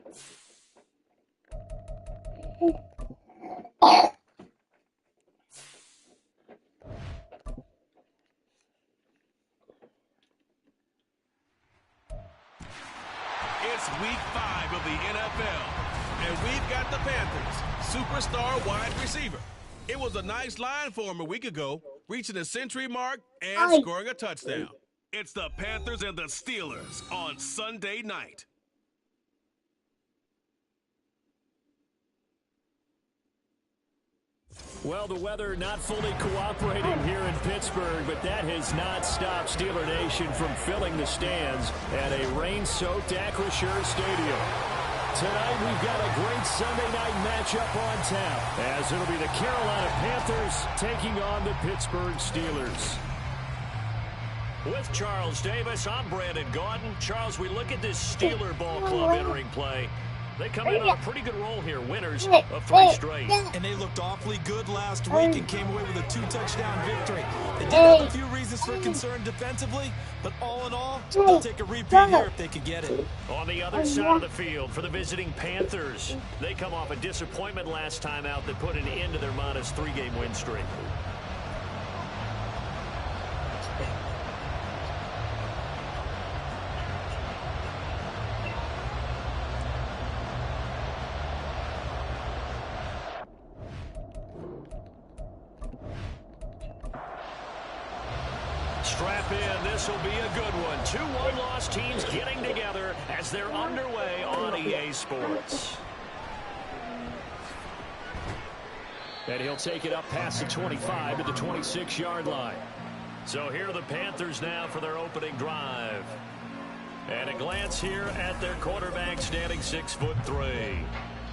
It's week 5 of the NFL, and we've got the Panthers' superstar wide receiver. It was a nice line for him a week ago, reaching the century mark and scoring a touchdown. It's the Panthers and the Steelers on Sunday night. Well, the weather not fully cooperating here in Pittsburgh, but that has not stopped Steeler Nation from filling the stands at a rain-soaked Acrisure Stadium. Tonight, we've got a great Sunday night matchup on tap, as it'll be the Carolina Panthers taking on the Pittsburgh Steelers. With Charles Davis, I'm Brandon Gaudin. Charles, we look at this Steeler ball club entering play. They come in on a pretty good roll here, winners of 3 straight. And they looked awfully good last week and came away with a 2-touchdown victory. They did have a few reasons for concern defensively, but all in all, they'll take a repeat here if they could get it. On the other side of the field for the visiting Panthers, they come off a disappointment last time out that put an end to their modest 3-game win streak. Strap in, this will be a good one. 2 one-loss teams getting together as they're underway on EA Sports. And he'll take it up past the 25 to the 26-yard line. So here are the Panthers now for their opening drive. And a glance here at their quarterback, standing 6'3".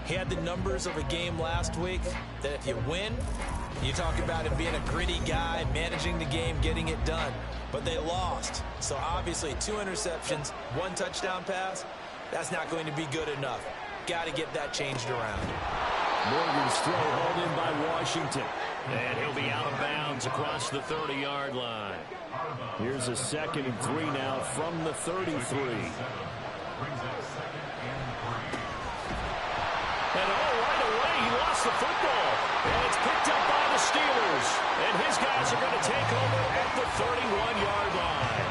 He had the numbers of a game last week that if you win, you talk about him being a gritty guy, managing the game, getting it done. But they lost. So obviously 2 interceptions, 1 touchdown pass, that's not going to be good enough. Got to get that changed around. Morgan's throw hauled in by Washington. And he'll be out of bounds across the 30-yard line. Here's a 2nd and 3 now from the 33. And right away, he lost the football. And it's picked up by the Steelers. And his guys are going to take over at the 31-yard line.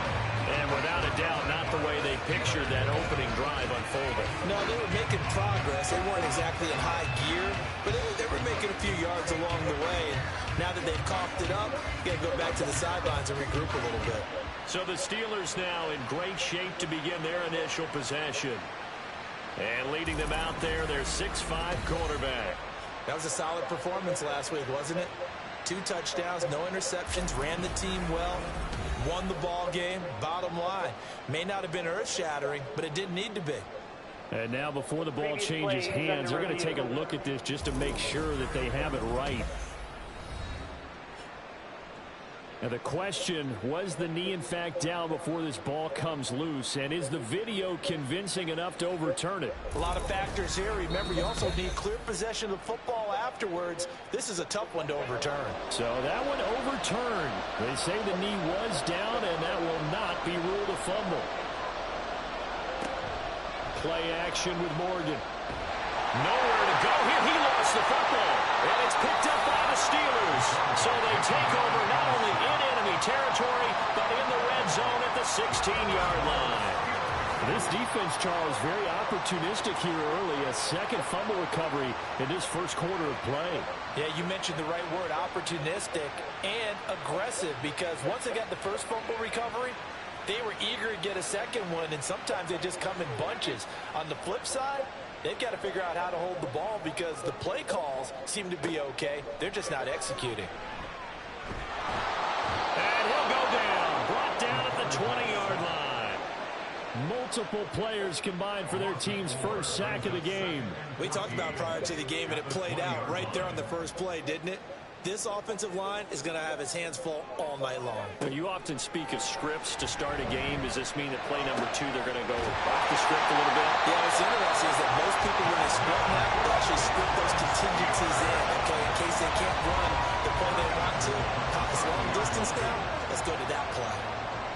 And without a doubt, not the way they pictured that opening drive unfolding. No, they were making progress. They weren't exactly in high gear, but they were making a few yards along the way. And now that they've coughed it up, you got to go back to the sidelines and regroup a little bit. So the Steelers now in great shape to begin their initial possession. And leading them out there, their 6'5" quarterback. That was a solid performance last week, wasn't it? 2 touchdowns, no interceptions, ran the team well, won the ball game. Bottom line, may not have been earth-shattering, but it didn't need to be. And now before the ball changes hands, they're going to take a look at this just to make sure that they have it right. Now the question, was the knee in fact down before this ball comes loose? And is the video convincing enough to overturn it? A lot of factors here. Remember, you also need clear possession of the football afterwards. This is a tough one to overturn. So that one overturned. They say the knee was down, and that will not be ruled a fumble. Play action with Morgan. Nowhere to go here. He lost the football. And it's picked up by the Steelers. So they take over not only in enemy territory, but in the red zone at the 16-yard line. This defense, Charles, very opportunistic here early. A 2nd fumble recovery in this first quarter of play. Yeah, you mentioned the right word, opportunistic and aggressive, because once they got the first fumble recovery, they were eager to get a 2nd one, and sometimes they just come in bunches. On the flip side, they've got to figure out how to hold the ball because the play calls seem to be okay. They're just not executing. And he'll go down. Brought down at the 20-yard line. Multiple players combined for their team's first sack of the game. We talked about prior to the game, and it played out right there on the first play, didn't it? This offensive line is going to have his hands full all night long. You often speak of scripts to start a game. Does this mean that play number 2, they're going to go off the script a little bit? Yeah, what's interesting is that most people, when they script now, they actually script those contingencies in, okay, in case they can't run the play they want to. It's long distance now. Let's go to that play.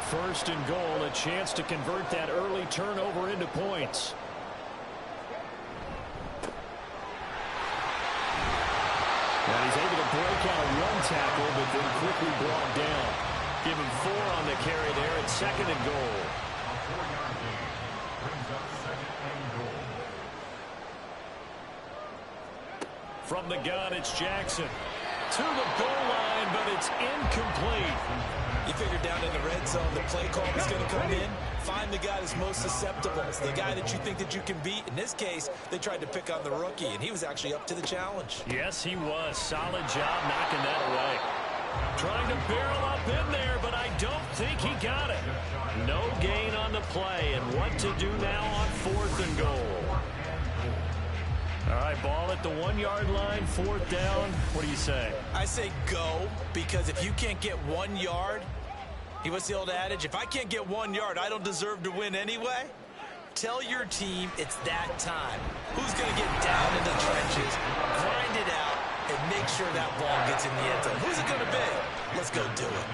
1st and goal, a chance to convert that early turnover into points. break out of one tackle, but then quickly brought down. Give him 4 on the carry there at 2nd and goal. From the gun, it's Jackson. To the goal line, but it's incomplete. You figure down in the red zone, the play call is going to come in. Find the guy that's most susceptible. It's the guy that you think that you can beat. In this case, they tried to pick on the rookie, and he was actually up to the challenge. Yes, he was. Solid job knocking that away. Trying to barrel up in there, but I don't think he got it. No gain on the play, and what to do now on 4th and goal. All right, ball at the 1-yard line, 4th down. What do you say? I say go, because if you can't get 1 yard, what's the old adage? If I can't get 1 yard, I don't deserve to win anyway. Tell your team it's that time. Who's going to get down in the trenches, grind it out, and make sure that ball gets in the end zone? Who's it going to be? Let's go do it.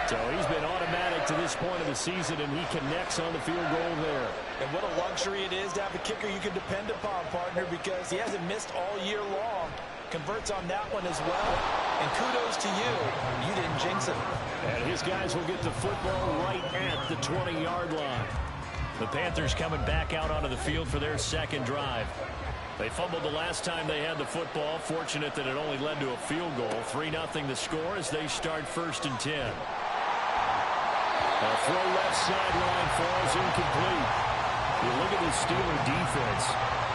So he's been automatic to this point of the season, and he connects on the field goal there. And what a luxury it is to have a kicker you can depend upon, partner, because he hasn't missed all year long. Converts on that one as well. And kudos to you. You didn't jinx it. And his guys will get the football right at the 20-yard line. The Panthers coming back out onto the field for their 2nd drive. They fumbled the last time they had the football. Fortunate that it only led to a field goal. 3-0 the score as they start 1st and 10. A throw left sideline falls incomplete. You look at the Steeler defense.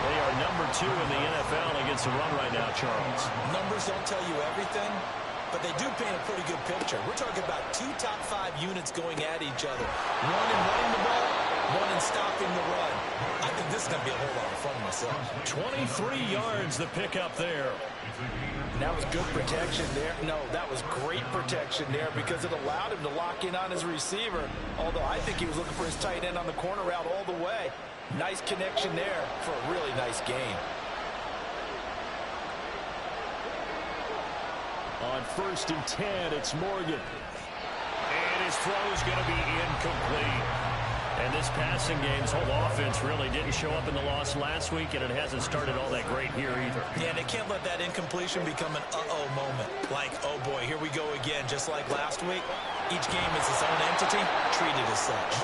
They are number 2 in the NFL against the run right now, Charles. Numbers don't tell you everything, but they do paint a pretty good picture. We're talking about 2 top 5 units going at each other. 1 in running the ball, 1 in stopping the run. I think this is going to be a whole lot of fun myself. 23 yards the pickup there. And that was good protection there. No, that was great protection there because it allowed him to lock in on his receiver. Although I think he was looking for his tight end on the corner route all the way. Nice connection there for a really nice gain. On 1st and 10, it's Morgan. And his throw is going to be incomplete. And this passing game's whole offense really didn't show up in the loss last week, and it hasn't started all that great here either. Yeah, and they can't let that incompletion become an uh-oh moment. Like, oh boy, here we go again, just like last week. Each game is its own entity, treated as such.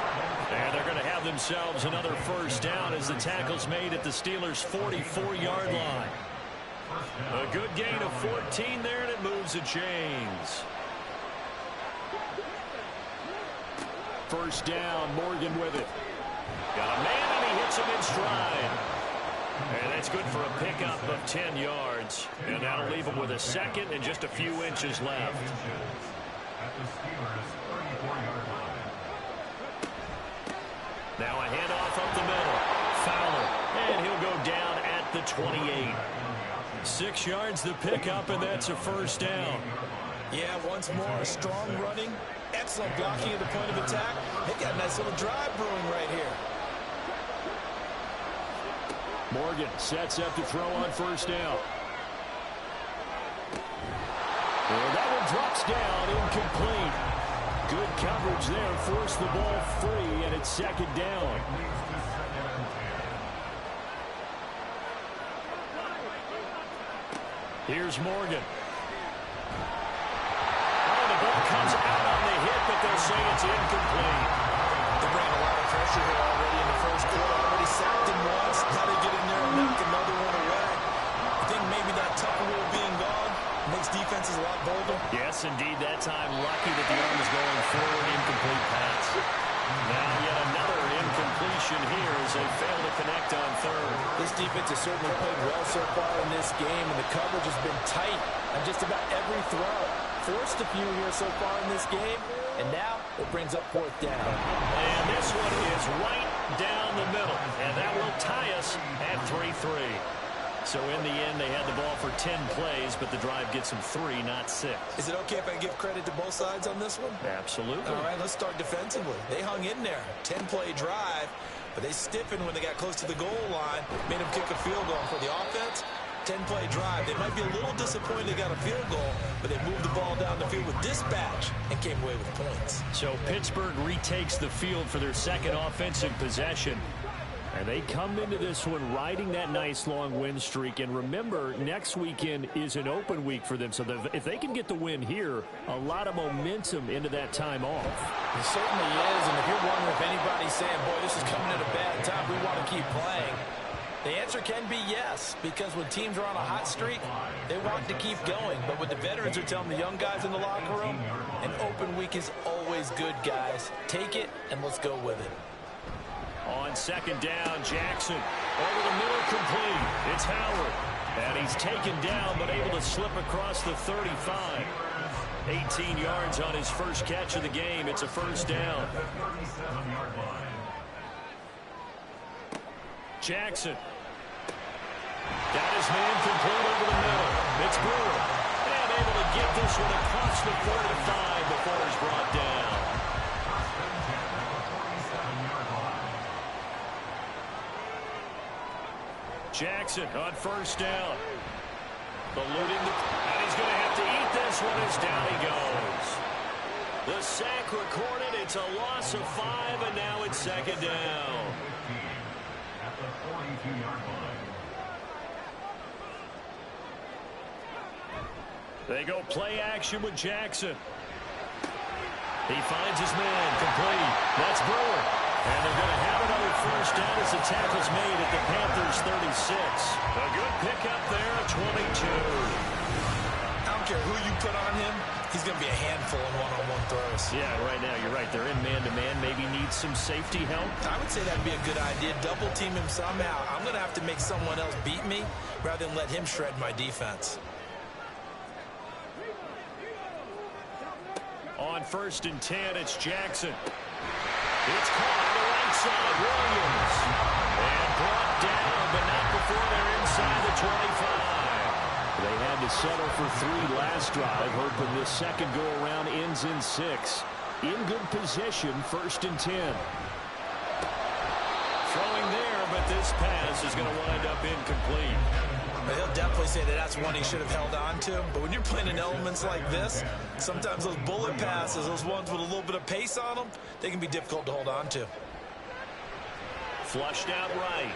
And they're going to have themselves another 1st down as the tackle's made at the Steelers' 44-yard line. A good gain of 14 there, and it moves the chains. 1st down, Morgan with it. Got a man, and he hits him in stride. And that's good for a pickup of 10 yards. And that'll leave him with a 2nd and just a few inches left. Now a handoff up the middle. Fowler, and he'll go down at the 28. 6 yards the pickup, and that's a 1st down. Yeah, once more, strong running. Excellent blocking at the point of attack. They got a nice little drive brewing right here. Morgan sets up to throw on 1st down. And that one drops down, incomplete. Good coverage there, forced the ball free, and it's 2nd down. Here's Morgan. Ball comes out on the hit, but they'll say it's incomplete. They brought a lot of pressure here already in the 1st quarter. Already sacked him once. Got to get in there and knock another one away. I think maybe that Tucker rule being gone makes defenses a lot bolder. Yes, indeed. That time, lucky that the arm is going forward. Incomplete pass. Now yet another incompletion here as they fail to connect on 3rd. This defense has certainly played well so far in this game, and the coverage has been tight on just about every throw. Forced a few here so far in this game, and now it brings up 4th down. And this one is right down the middle, and that will tie us at 3-3. So in the end, they had the ball for 10 plays, but the drive gets them 3, not 6. Is it okay if I give credit to both sides on this one? Absolutely. All right, let's start defensively. They hung in there. 10-play drive, but they stiffened when they got close to the goal line, made them kick a field goal. For the offense, 10-play drive. They might be a little disappointed they got a field goal, but they moved the ball down the field with dispatch and came away with points. So Pittsburgh retakes the field for their 2nd offensive possession. And they come into this one riding that nice long win streak. And remember, next weekend is an open week for them. So if they can get the win here, a lot of momentum into that time off. It certainly is. And if you're wondering if anybody's saying, boy, this is coming at a bad time, we want to keep playing, the answer can be yes, because when teams are on a hot streak, they want to keep going. But what the veterans are telling the young guys in the locker room, an open week is always good, guys. Take it, and let's go with it. On second down, Jackson over the middle, complete. It's Howard. And he's taken down, but able to slip across the 35. 18 yards on his first catch of the game. It's a first down. Jackson. Got his man complete over the middle. It's Brewer. And able to get this one across the 45 before he's brought down. Jackson on first down. Eluding and he's going to have to eat this one as down he goes. The sack recorded. It's a loss of 5, and now it's second down. At the 42-yard line. They go play action with Jackson. He finds his man complete. That's Brewer. And they're going to have another first down as the tackle's made at the Panthers 36. A good pickup there at 22. I don't care who you put on him. He's going to be a handful in one-on-one throws. Yeah, right now, you're right. They're in man-to-man. Maybe needs some safety help. I would say that would be a good idea. Double team him somehow. I'm going to have to make someone else beat me rather than let him shred my defense. On first and 10, it's Jackson. It's caught on the right side. Williams. And brought down, but not before they're inside the 25. They had to settle for 3 last drive, hoping this second go-around ends in 6. In good position, first and 10. Throwing there, but this pass is going to wind up incomplete. But he'll definitely say that that's one he should have held on to. But when you're playing in elements like this, sometimes those bullet passes, those ones with a little bit of pace on them, they can be difficult to hold on to. Flushed out right.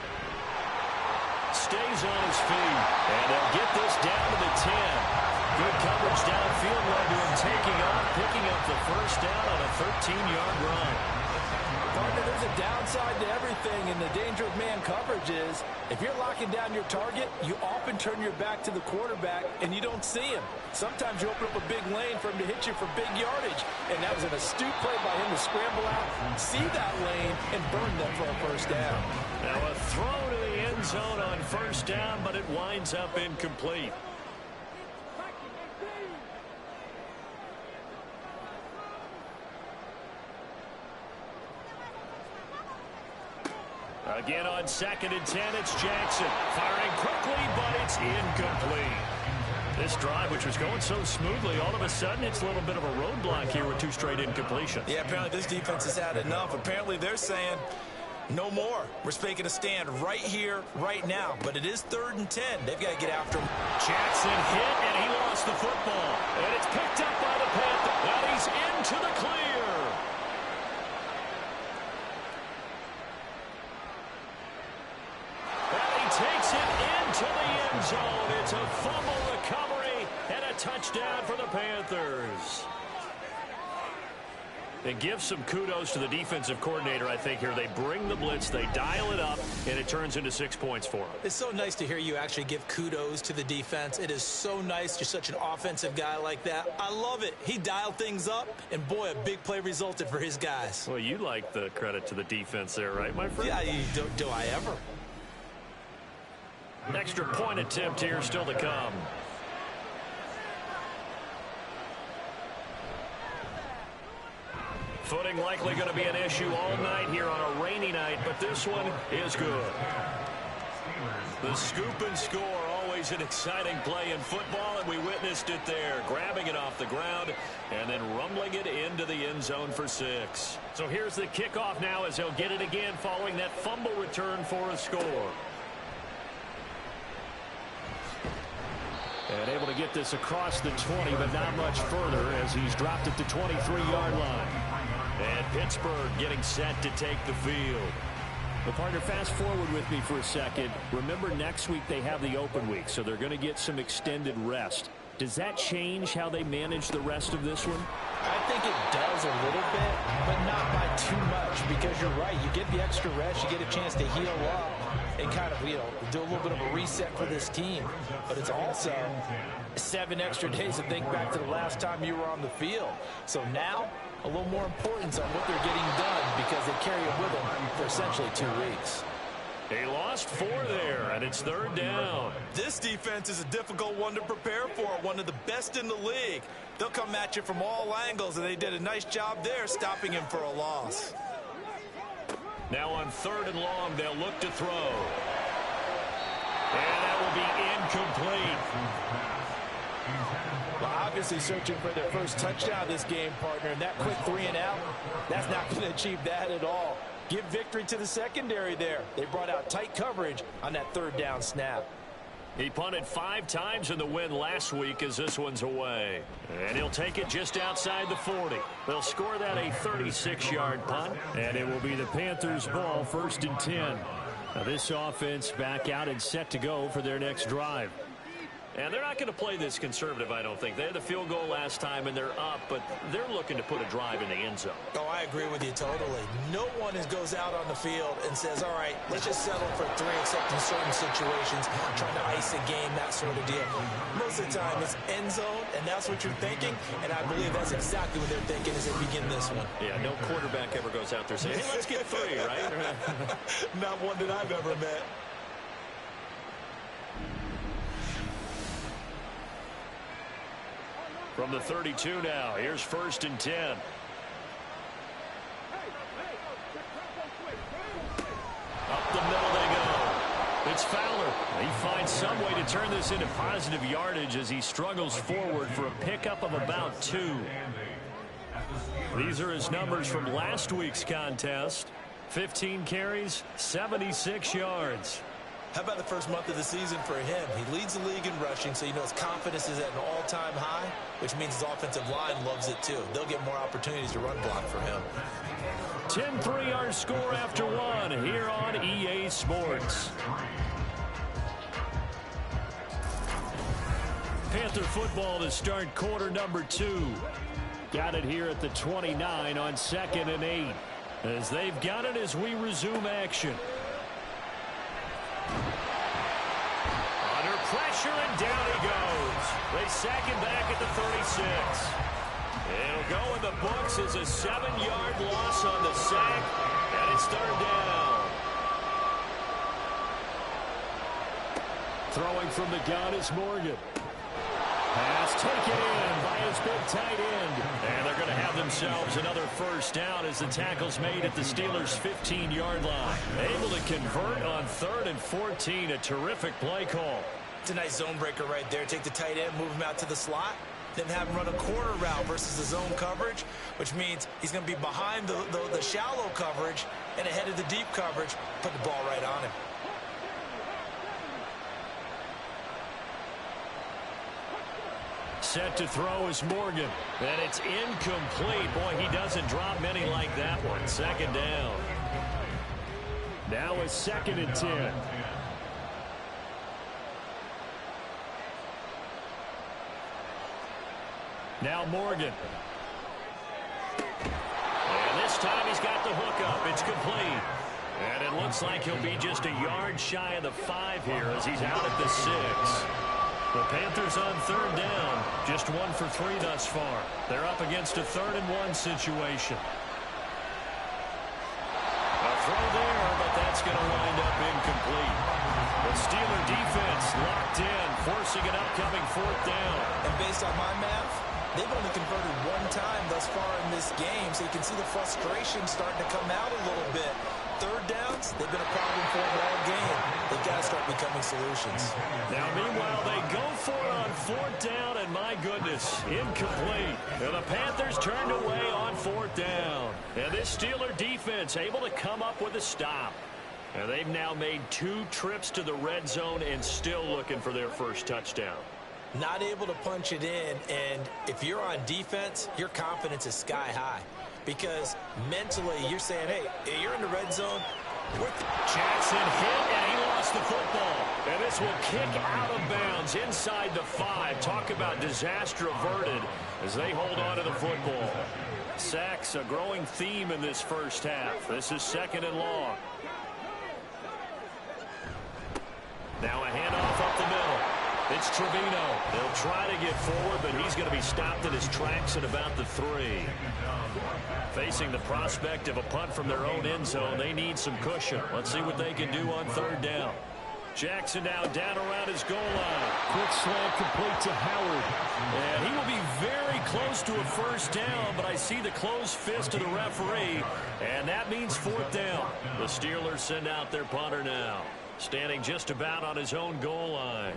Stays on his feet. And they'll get this down to the 10. Good coverage downfield led to him taking off, picking up the first down on a 13-yard run. Partner, there's a downside to everything, and the danger of man coverage is if you're locking down your target, you often turn your back to the quarterback, and you don't see him. Sometimes you open up a big lane for him to hit you for big yardage, and that was an astute play by him to scramble out, see that lane, and burn them for a first down. Now a throw to the end zone on first down, but it winds up incomplete. Again on second and 10, it's Jackson. Firing quickly, but it's incomplete. This drive, which was going so smoothly, all of a sudden it's a little bit of a roadblock here with 2 straight incompletions. Yeah, apparently this defense has had enough. Apparently they're saying, no more. We're making a stand right here, right now. But it is 3rd and 10. They've got to get after him. Jackson hit, and he lost the football. And it's picked up by the Panthers. Now he's into the clear. Takes it into the end zone. It's a fumble recovery and a touchdown for the Panthers. It gives some kudos to the defensive coordinator, I think, here. They bring the blitz, they dial it up, and it turns into 6 points for them. It's so nice to hear you actually give kudos to the defense. It is so nice. You're such an offensive guy like that. I love it. He dialed things up, and boy, a big play resulted for his guys. Well, you like the credit to the defense there, right, my friend? Yeah, do I ever? Extra point attempt here still to come. Footing likely going to be an issue all night here on a rainy night, but this one is good. The scoop and score, always an exciting play in football, and we witnessed it there. Grabbing it off the ground and then rumbling it into the end zone for 6. So here's the kickoff now as they'll get it again following that fumble return for a score. And able to get this across the 20, but not much further as he's dropped at the 23-yard line. And Pittsburgh getting set to take the field. Well, partner, fast forward with me for a second. Remember, next week they have the open week, so they're going to get some extended rest. Does that change how they manage the rest of this one? I think it does a little bit, but not by too much, because you're right. You get the extra rest, you get a chance to heal up and kind of, do a little bit of a reset for this team. But it's also 7 extra days to think back to the last time you were on the field. So now, a little more importance on what they're getting done because they carry it with them for essentially 2 weeks. They lost 4 there, and it's 3rd down. This defense is a difficult one to prepare for, one of the best in the league. They'll come at you from all angles, and they did a nice job there stopping him for a loss. Now on 3rd and long, they'll look to throw. And that will be incomplete. Well, obviously searching for their first touchdown this game, partner, and that quick 3 and out, that's not going to achieve that at all. Give victory to the secondary there. They brought out tight coverage on that 3rd down snap. He punted 5 times in the win last week as this one's away. And he'll take it just outside the 40. They'll score that a 36-yard punt, and it will be the Panthers' ball, 1st and 10. Now this offense back out and set to go for their next drive. And they're not going to play this conservative, I don't think. They had the field goal last time, and they're up, but they're looking to put a drive in the end zone. Oh, I agree with you totally. No one goes out on the field and says, all right, let's just settle for 3, except in certain situations, trying to ice a game, that sort of deal. Most of the time, it's end zone, and that's what you're thinking, and I believe that's exactly what they're thinking as they begin this one. Yeah, no quarterback ever goes out there saying, hey, let's get 3, right? Not one that I've ever met. From the 32 now, here's 1st and 10. Up the middle they go. It's Fowler. He finds some way to turn this into positive yardage as he struggles forward for a pickup of about 2. These are his numbers from last week's contest. 15 carries, 76 yards. How about the first month of the season for him? He leads the league in rushing, so you know his confidence is at an all-time high, which means his offensive line loves it too. They'll get more opportunities to run block for him. 10-3 our score after 1 here on EA Sports. Panther football to start quarter number 2. Got it here at the 29 on 2nd and 8. As they've got it as we resume action. Under pressure, and down he goes. They sack him back at the 36. It'll go in the books as a 7-yard loss on the sack, and it's 3rd down. Throwing from the gun is Morgan. Pass taken in by his big tight end. And they're going to have themselves another 1st down as the tackle's made at the Steelers' 15-yard line. Able to convert on 3rd and 14. A terrific play call. It's a nice zone breaker right there. Take the tight end, move him out to the slot, then have him run a corner route versus the zone coverage, which means he's going to be behind the shallow coverage and ahead of the deep coverage. Put the ball right on him. Set to throw is Morgan. And it's incomplete. Boy, he doesn't drop many like that one. 2nd down. Now it's 2nd and 10. Now Morgan. And this time he's got the hookup. It's complete. And it looks like he'll be just a yard shy of the 5 here as he's out at the 6. The Panthers on 3rd down. Just 1 for 3 thus far. They're up against a 3rd and 1 situation. A throw there, but that's going to wind up incomplete. The Steeler defense locked in, forcing an upcoming 4th down. And based on my math, they've only converted 1 time thus far in this game, so you can see the frustration starting to come out a little bit. 3rd downs, they've been a problem for them all game. They've got to start becoming solutions. Now, meanwhile, they go for it on 4th down, and my goodness, incomplete. And the Panthers turned away on 4th down. And this Steeler defense able to come up with a stop. And they've now made 2 trips to the red zone and still looking for their first touchdown. Not able to punch it in, and if you're on defense, your confidence is sky high. Because mentally, you're saying, hey, you're in the red zone, Jackson hit, and he lost the football. And this will kick out of bounds inside the 5. Talk about disaster averted as they hold on to the football. Sacks, a growing theme in this first half. This is 2nd and long. Now a handoff up the middle. It's Trevino. They'll try to get forward, but he's going to be stopped in his tracks at about the 3. Facing the prospect of a punt from their own end zone, they need some cushion. Let's see what they can do on 3rd down. Jackson now down around his goal line. Quick slant complete to Howard. And he will be very close to a 1st down, but I see the closed fist of the referee, and that means 4th down. The Steelers send out their punter now, standing just about on his own goal line.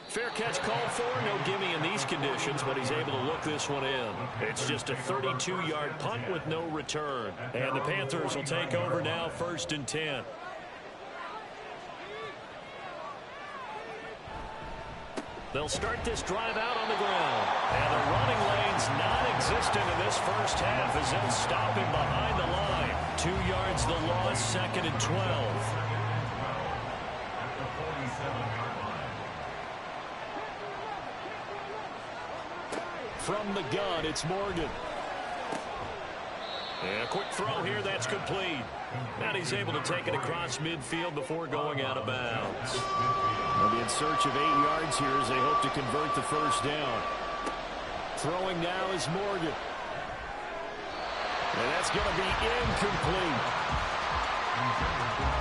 Fair catch called for. No gimme in these conditions, but he's able to look this one in. It's just a 32-yard punt with no return. And the Panthers will take over now, 1st and 10. They'll start this drive out on the ground. And the running lane's non-existent in this first half as they'll stop him behind the line. 2 yards the loss, 2nd and 12. From the gun, it's Morgan. And a quick throw here, that's complete. And he's able to take it across midfield before going out of bounds. They'll be in search of 8 yards here as they hope to convert the 1st down. Throwing now is Morgan. And that's going to be incomplete.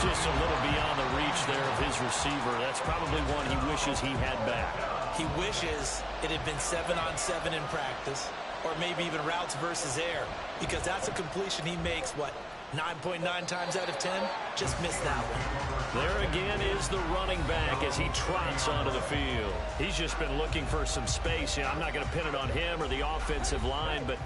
Just a little beyond the reach there of his receiver. That's probably one he wishes he had back. He wishes it had been 7-on-7 in practice, or maybe even routes versus air, because that's a completion he makes, 9.9 times out of 10? Just missed that one. There again is the running back as he trots onto the field. He's just been looking for some space. I'm not going to pin it on him or the offensive line, but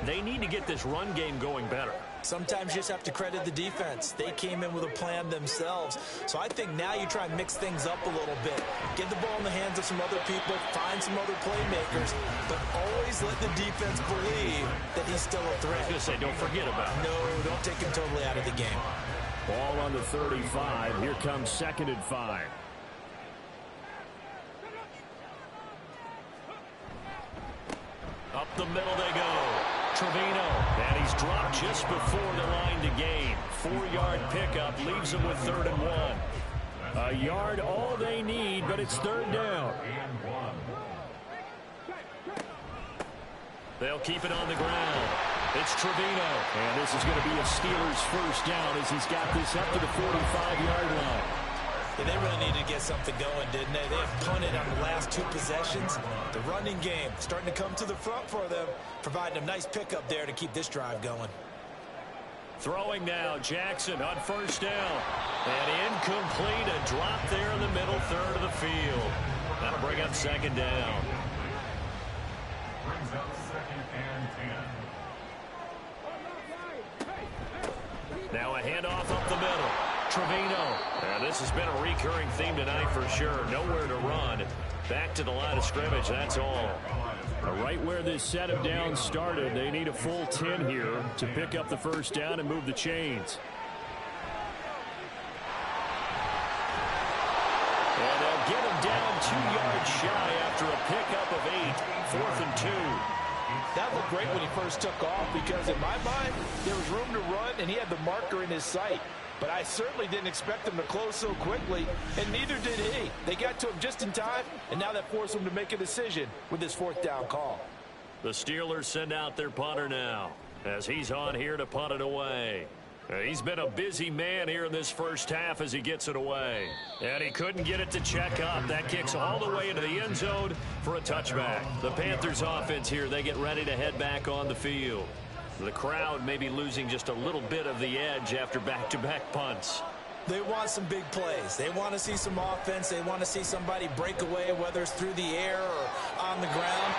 they need to get this run game going better. Sometimes you just have to credit the defense. They came in with a plan themselves. So I think now you try and mix things up a little bit. Get the ball in the hands of some other people, find some other playmakers, but always let the defense believe that he's still a threat. I was going to say, don't forget about it. No, don't take him totally out of the game. Ball on the 35. Here comes 2nd and 5. Up the middle they go. Trevino, and he's dropped just before the line to gain. 4-yard pickup leaves him with 3rd and 1. A yard all they need, but it's 3rd down. They'll keep it on the ground. It's Trevino, and this is going to be a Steelers 1st down as he's got this up to the 45-yard line. Yeah, they really needed to get something going, didn't they? They have punted on the last 2 possessions. The running game starting to come to the front for them, providing a nice pickup there to keep this drive going. Throwing now, Jackson on 1st down. And incomplete, a drop there in the middle 3rd of the field. That'll bring up 2nd down. Brings up 2nd and 10. Now a handoff up the middle. Trevino. Now this has been a recurring theme tonight for sure. Nowhere to run. Back to the line of scrimmage, that's all. Right where this set of downs started, they need a full 10 here to pick up the 1st down and move the chains. And they'll get him down 2 yards shy after a pickup of 8. 4th and 2. That looked great when he first took off because in my mind, there was room to run and he had the marker in his sight. But I certainly didn't expect him to close so quickly, and neither did he. They got to him just in time, and now that forced him to make a decision with this 4th down call. The Steelers send out their punter now as he's on here to punt it away. He's been a busy man here in this first half as he gets it away. And he couldn't get it to check up. That kicks all the way into the end zone for a touchback. The Panthers offense here, they get ready to head back on the field. The crowd may be losing just a little bit of the edge after back-to-back punts. They want some big plays. They want to see some offense. They want to see somebody break away, whether it's through the air or on the ground.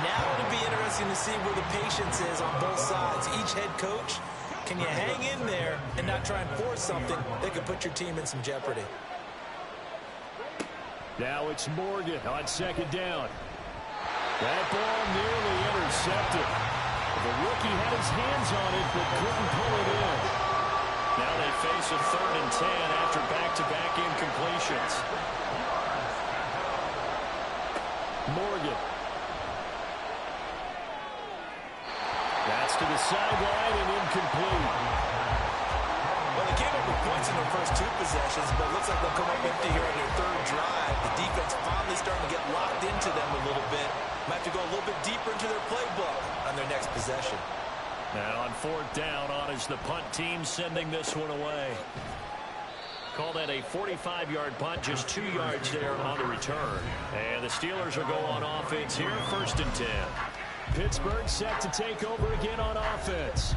Now it'll be interesting to see where the patience is on both sides. Each head coach, can you hang in there and not try and force something that could put your team in some jeopardy? Now it's Morgan on 2nd down. That ball nearly intercepted. The rookie had his hands on it, but couldn't pull it in. Now they face a 3rd and 10 after back-to-back incompletions. Morgan. That's to the sideline and incomplete. Well, they came up with points in their first 2 possessions, but it looks like they'll come up empty here on their 3rd drive. The defense finally starting to get locked into them a little bit. Might have to go a little bit deeper into their playbook on their next possession. Now on 4th down, on is the punt team sending this one away. Call that a 45-yard punt, just 2 yards there on the return. And the Steelers will go on offense here, 1st and 10. Pittsburgh set to take over again on offense.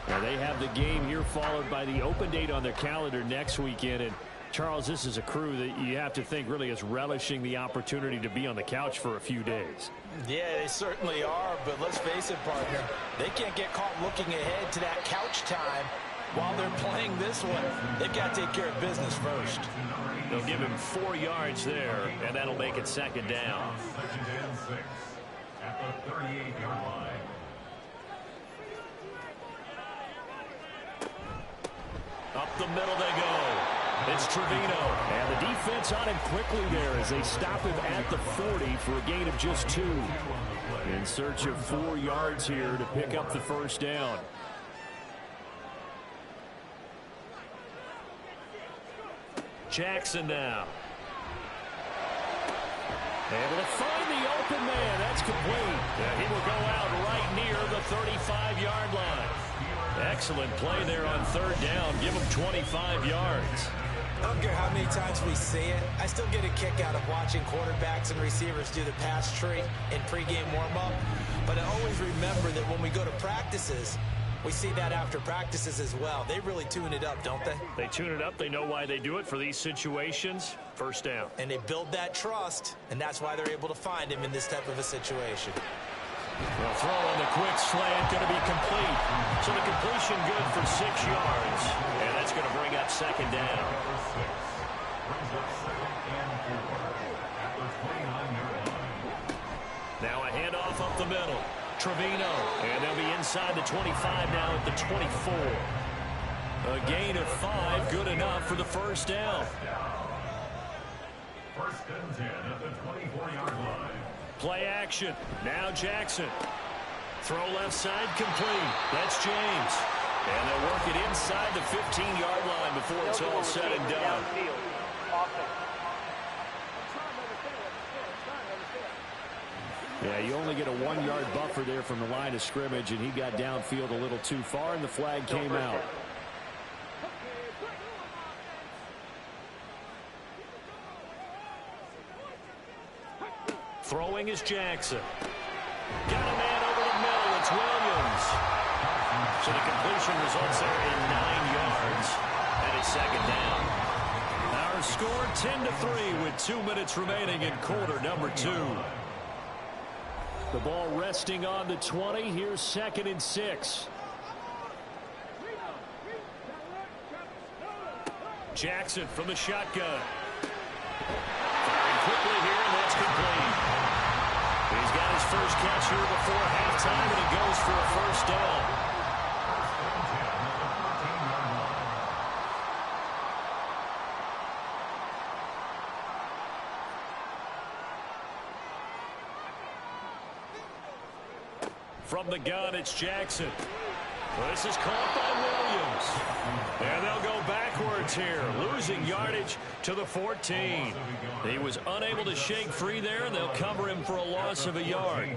Now they have the game here followed by the open date on their calendar next weekend. And Charles, this is a crew that you have to think really is relishing the opportunity to be on the couch for a few days. Yeah, they certainly are, but let's face it, partner. They can't get caught looking ahead to that couch time while they're playing this one. They've got to take care of business first. They'll give him 4 yards there, and that'll make it 2nd down. At the 38-yard line. Up the middle they go. It's Trevino. And the defense on him quickly there as they stop him at the 40 for a gain of just 2. In search of 4 yards here to pick up the 1st down. Jackson now. Able to find the open man. That's complete. He will go out right near the 35-yard line. Excellent play there on 3rd down. Give him 25 yards. I don't care how many times we see it. I still get a kick out of watching quarterbacks and receivers do the pass tree in pregame warm-up. But I always remember that when we go to practices, we see that after practices as well. They really tune it up, don't they? They tune it up. They know why they do it for these situations. 1st down. And they build that trust, and that's why they're able to find him in this type of a situation. They'll throw on the quick slant, going to be complete. So the completion good for 6 yards. And that's going to bring up 2nd down. Now a handoff up the middle. Trevino. And they'll be inside the 25 now at the 24. A gain of 5, good enough for the 1st down. 1st and 10 at the 24-yard line. Play action. Now Jackson. Throw left side complete. That's James. And they'll work it inside the 15-yard line before it's all said and done. Yeah, you only get a 1-yard buffer there from the line of scrimmage, and he got downfield a little too far, and the flag came out. Throwing is Jackson. Got a man over the middle. It's Williams. So the completion results there in 9 yards. And it's 2nd down. Our score 10-3 with 2 minutes remaining in quarter number 2. The ball resting on the 20. Here's 2nd and 6. Jackson from the shotgun. Firing quickly here, and that's complete. He's got his first catch here before halftime, and he goes for a 1st down. From the gun, it's Jackson. Well, this is caught by Williams. And they'll go backwards here, losing yardage to the 14. He was unable to shake free there, and they'll cover him for a loss of a yard.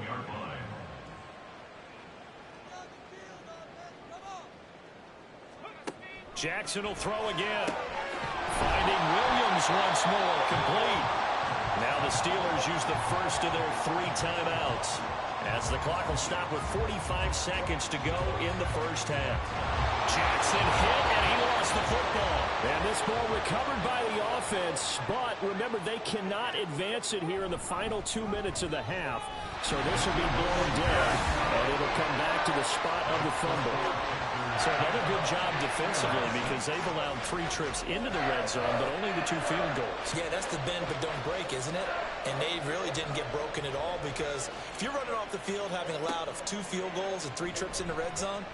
Jackson will throw again. Finding Williams once more, complete. Now the Steelers use the first of their 3 timeouts, as the clock will stop with 45 seconds to go in the 1st half. Jackson hit, and he lost the football. And this ball recovered by the offense, but remember, they cannot advance it here in the final 2 minutes of the half. So this will be blown down, and it'll come back to the spot of the fumble. So another good job defensively because they've allowed 3 trips into the red zone, but only the 2 field goals. Yeah, that's the bend but don't break, isn't it? And they really didn't get broken at all because if you're running off the field having allowed 2 field goals and 3 trips in the red zone,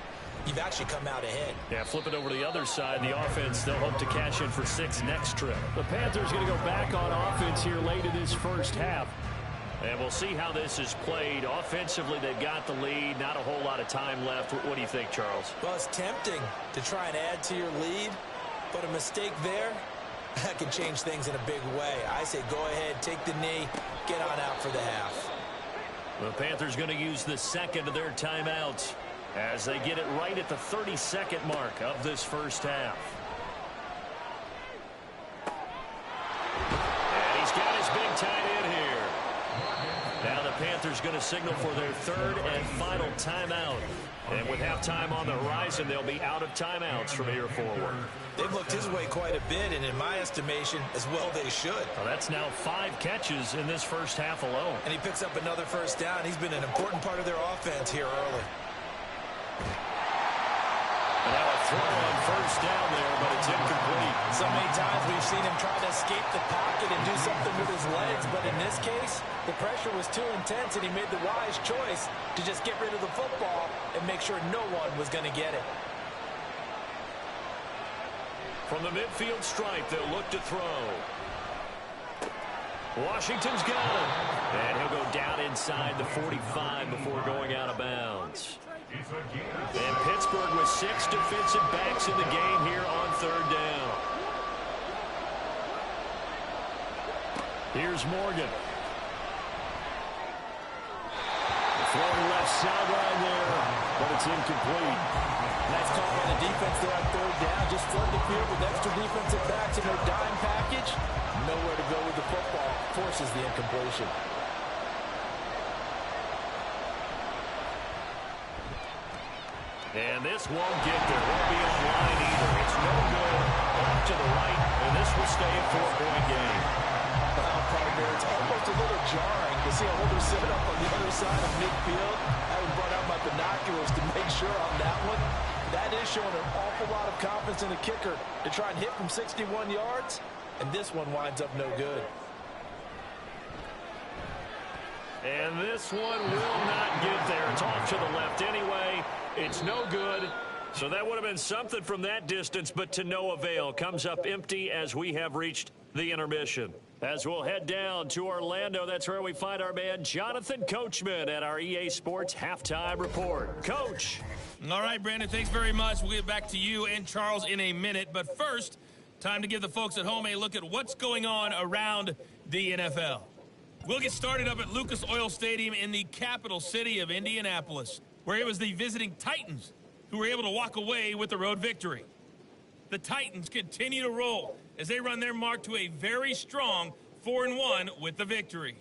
you've actually come out ahead. Yeah, flip it over to the other side. The offense, they'll hope to cash in for 6 next trip. The Panthers going to go back on offense here late in this first half. And we'll see how this is played. Offensively, they've got the lead. Not a whole lot of time left. What do you think, Charles? Well, it's tempting to try and add to your lead, but a mistake there, that can change things in a big way. I say go ahead, take the knee, get on out for the half. The Panthers going to use the second of their timeouts as they get it right at the 32nd mark of this first half. And he's got his big tight end here. Now the Panthers going to signal for their 3rd and final timeout. And with halftime on the horizon, they'll be out of timeouts from here forward. They've looked his way quite a bit, and in my estimation, as well they should. Well, that's now 5 catches in this first half alone. And he picks up another first down. He's been an important part of their offense here early. And now a throw on first down there, but it's incomplete. So many times we've seen him try to escape the pocket and do something with his legs, but in this case, the pressure was too intense, and he made the wise choice to just get rid of the football and make sure no one was going to get it. From the midfield stripe, they'll look to throw. Washington's got him. And he'll go down inside the 45 before going out of bounds. And Pittsburgh with 6 defensive backs in the game here on 3rd down. Here's Morgan. Throwing left sideline there, but it's incomplete. Nice call by the defense there on 3rd down. Just flood the field with extra defensive backs in their dime package. Nowhere to go with the football. Forces the incompletion. And this won't get there. Won't be on line either. It's no good. Off to the right, and this will stay a 4-point game. Well, partner, it's almost a little jarring to see a holder sit up on the other side of midfield. I haven't brought out my binoculars to make sure on that one. That is showing an awful lot of confidence in the kicker to try and hit from 61 yards, and this one winds up no good. And this one will not get there. It's off to the left anyway. It's no good. So that would have been something from that distance, but to no avail. Comes up empty as we have reached the intermission. As we'll head down to Orlando, that's where we find our man Jonathan Coachman at our EA Sports Halftime Report. Coach. All right, Brandon, thanks very much. We'll get back to you and Charles in a minute. But first, time to give the folks at home a look at what's going on around the NFL. We'll get started up at Lucas Oil Stadium in the capital city of Indianapolis, where it was the visiting Titans who were able to walk away with the road victory. The Titans continue to roll as they run their mark to a very strong 4-1 with the victory.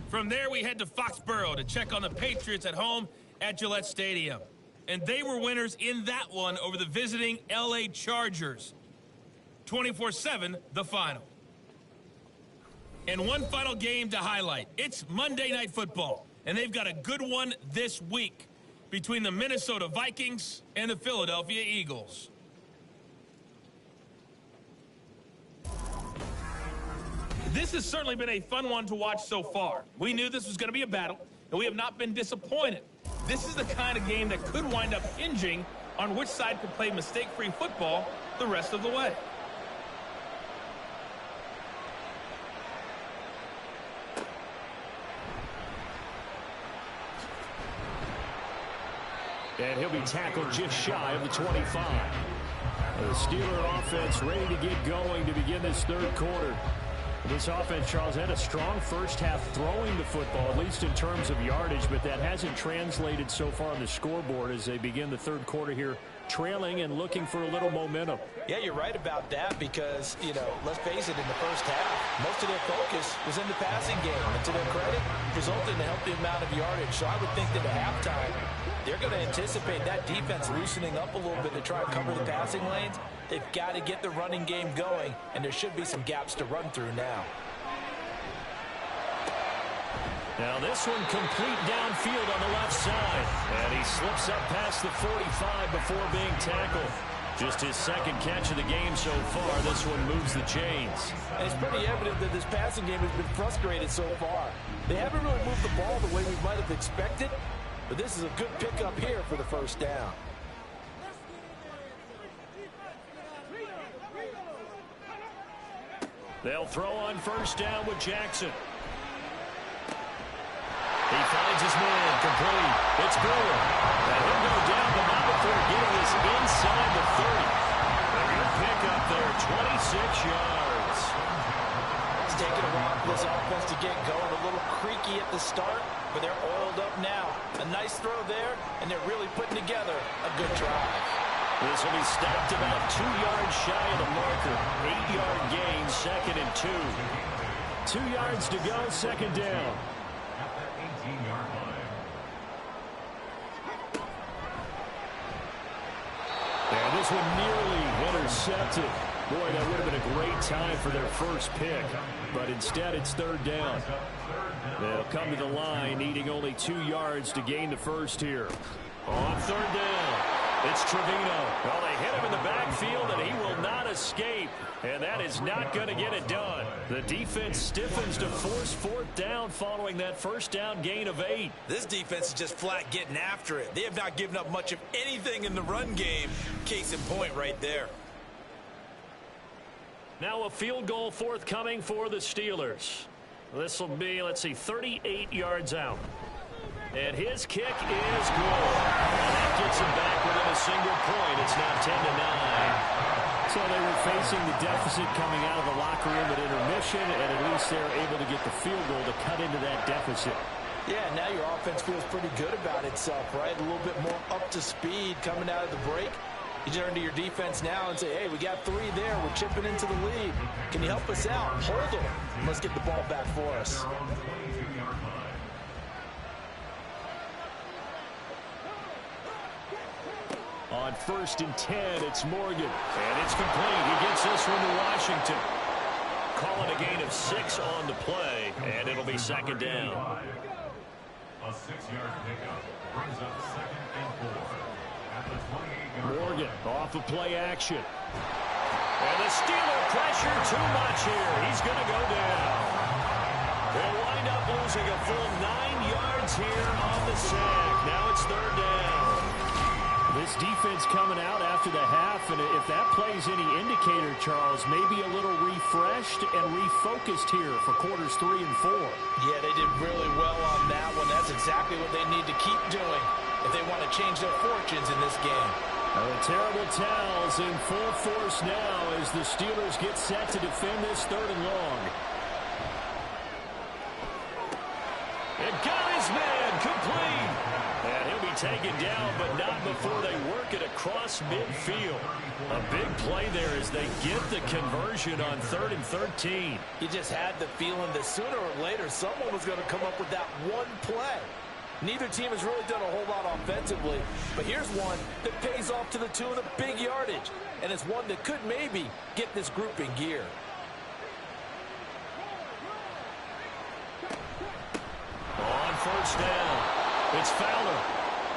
From there, we head to Foxborough to check on the Patriots at home at Gillette Stadium. And they were winners in that one over the visiting LA Chargers. 24-7, the final. And one final game to highlight. It's Monday Night Football, and they've got a good one this week between the Minnesota Vikings and the Philadelphia Eagles. This has certainly been a fun one to watch so far. We knew this was going to be a battle, and we have not been disappointed. This is the kind of game that could wind up hinging on which side could play mistake-free football the rest of the way. And he'll be tackled just shy of the 25. The Steeler offense ready to get going to begin this 3rd quarter. This offense, Charles, had a strong first half throwing the football, at least in terms of yardage, but that hasn't translated so far on the scoreboard as they begin the 3rd quarter here, trailing and looking for a little momentum. Yeah, you're right about that because, you know, let's face it, in the first half, most of their focus was in the passing game. And to their credit, resulted in a healthy amount of yardage. So I would think that at halftime, they're going to anticipate that defense loosening up a little bit to try and cover the passing lanes. They've got to get the running game going, and there should be some gaps to run through now. Now this one complete downfield on the left side. And he slips up past the 45 before being tackled. Just his second catch of the game so far. This one moves the chains. And it's pretty evident that this passing game has been frustrated so far. They haven't really moved the ball the way we might have expected, but this is a good pickup here for the first down. They'll throw on first down with Jackson. He finds his man, complete. It's good. And he'll go down, but not before getting this inside the 30. A good pickup there, 26 yards. It's taken a while for this offense to get going. A little creaky at the start, but they're oiled up now. A nice throw there, and they're really putting together a good drive. This will be stopped about 2 yards shy of the marker. 8-yard gain, 2nd and 2. 2 yards to go, second down. At the 18-yard line. And this one nearly intercepted. Boy, that would have been a great time for their first pick. But instead, it's third down. They'll come to the line, needing only 2 yards to gain the first here. On third down, it's Trevino. Well, they hit him in the backfield, and he will not escape. And that is not going to get it done. The defense stiffens to force fourth down following that first down gain of 8. This defense is just flat getting after it. They have not given up much of anything in the run game. Case in point right there. Now a field goal forthcoming for the Steelers. This will be, let's see, 38 yards out. And his kick is good. And that gets him back within a single point. It's now 10-9. So they were facing the deficit coming out of the locker room at intermission, and at least they're able to get the field goal to cut into that deficit. Yeah, now your offense feels pretty good about itself, right? A little bit more up to speed coming out of the break. You turn to your defense now and say, hey, we got 3 there. We're chipping into the lead. Can you help us out? Hold them. Let's get the ball back for us. On 1st and 10, it's Morgan. And it's complete. He gets this one to Washington. Calling a gain of 6 on the play, and it'll be second down. A 6-yard pickup brings up 2nd and 4 at the 28-yard line. Morgan off of play action. And the Steeler pressure too much here. He's going to go down. They'll wind up losing a full 9 yards here on the sack. Now it's third down. This defense coming out after the half, and if that plays any indicator, Charles, maybe a little refreshed and refocused here for quarters 3 and 4. Yeah, they did really well on that one. That's exactly what they need to keep doing if they want to change their fortunes in this game. The terrible towels in full force now as the Steelers get set to defend this 3rd and long. And got his man complete. And he'll be taken down, but not before they work it across midfield. A big play there as they get the conversion on 3rd and 13. You just had the feeling that sooner or later someone was going to come up with that one play. Neither team has really done a whole lot offensively, but here's one that pays off to the tune of big yardage, and it's one that could maybe get this group in gear. On first down, it's Fowler.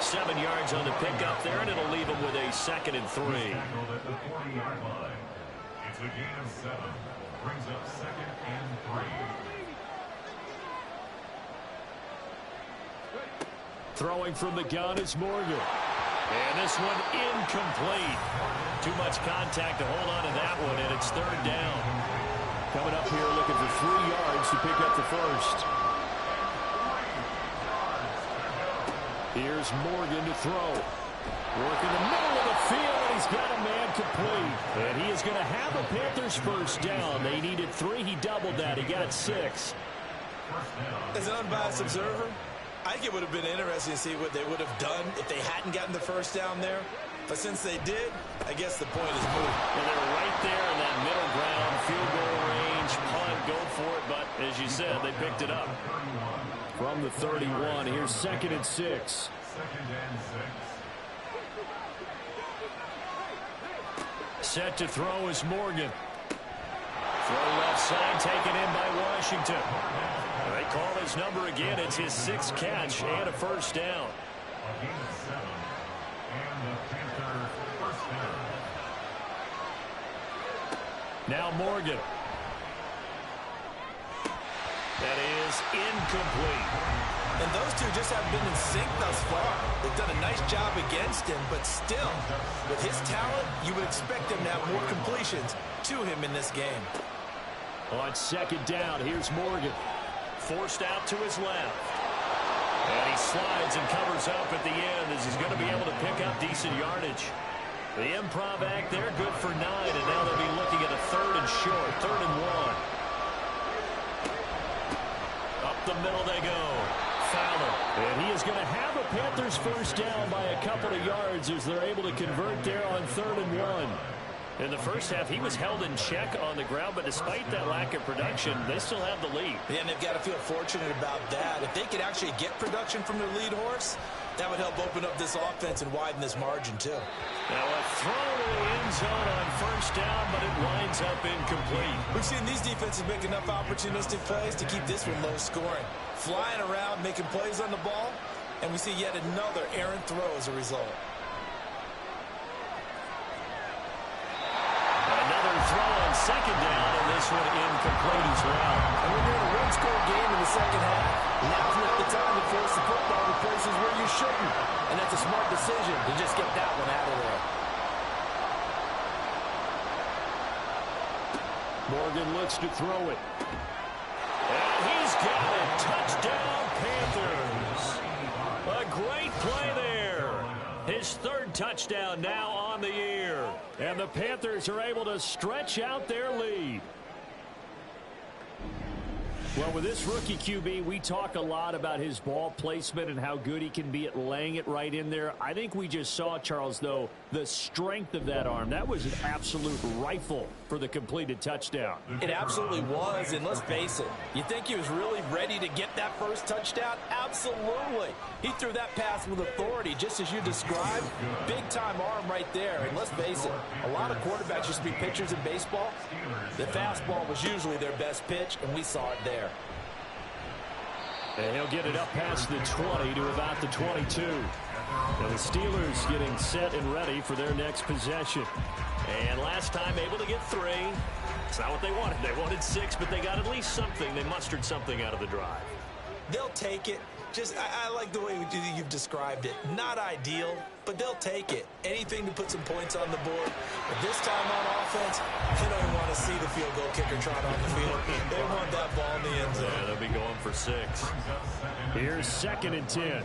7 yards on the pickup there, and it'll leave him with a 2nd and 3. Tackled at the 40-yard line. It's a gain of 7. Brings up 2nd and 3. Throwing from the gun is Morgan. And this one incomplete. Too much contact to hold on to that one, and it's third down. Coming up here looking for 3 yards to pick up the first. Here's Morgan to throw. Work in the middle of the field, and he's got a man complete. And he is going to have a Panthers first down. They needed 3. He doubled that. He got 6. As an unbiased observer, I think it would have been interesting to see what they would have done if they hadn't gotten the first down there. But since they did, I guess the point is moved. And they're right there in that middle ground, field goal range, punt, go for it. But as you said, they picked it up. From the 31, here's 2nd and 6. 2nd and 6. Set to throw is Morgan. Throw left side taken in by Washington. They call his number again. It's his 6th catch and a first down. gain of 7. And the Panthers first down. Now Morgan. That is incomplete. And those two just have been in sync thus far. They've done a nice job against him, but still, with his talent, you would expect him to have more completions to him in this game. On second down, here's Morgan. Forced out to his left. And he slides and covers up at the end as he's going to be able to pick up decent yardage. The improv act there, good for 9, and now they'll be looking at a 3rd and short, 3rd and 1. Up the middle they go. Fowler. And he is going to have a Panthers first down by a couple of yards as they're able to convert there on 3rd and 1. In the first half, he was held in check on the ground, but despite that lack of production, they still have the lead. Yeah, and they've got to feel fortunate about that. If they could actually get production from their lead horse, that would help open up this offense and widen this margin, too. Now a throw to the end zone on first down, but it winds up incomplete. We've seen these defenses make enough opportunistic plays to keep this one low scoring. Flying around, making plays on the ball, and we see yet another errant throw as a result. Another throw on second down, and this one incomplete as well. And when you're in a one-score game in the second half, now's not the time to force the football to places where you shouldn't. And that's a smart decision to just get that one out of there. Morgan looks to throw it. And he's got it. Touchdown, Panthers. A great play there. His 3rd touchdown now on the year. And the Panthers are able to stretch out their lead. Well, with this rookie QB, we talk a lot about his ball placement and how good he can be at laying it right in there. I think we just saw, Charles, though, the strength of that arm. That was an absolute rifle for the completed touchdown. It absolutely was, and let's face it, you think he was really ready to get that first touchdown? Absolutely. He threw that pass with authority, just as you described. Big-time arm right there, and let's face it, a lot of quarterbacks used to be pitchers in baseball. The fastball was usually their best pitch, and we saw it there. And he'll get it up past the 20 to about the 22. Now the Steelers getting set and ready for their next possession. And last time able to get 3. It's not what they wanted. They wanted 6, but they got at least something. They mustered something out of the drive. They'll take it. I like the way you've described it. Not ideal, but they'll take it. Anything to put some points on the board. But this time on offense, they don't even want to see the field goal kicker trot on the field. They want that ball in the end zone. Yeah, they'll be going for 6. Here's 2nd and 10.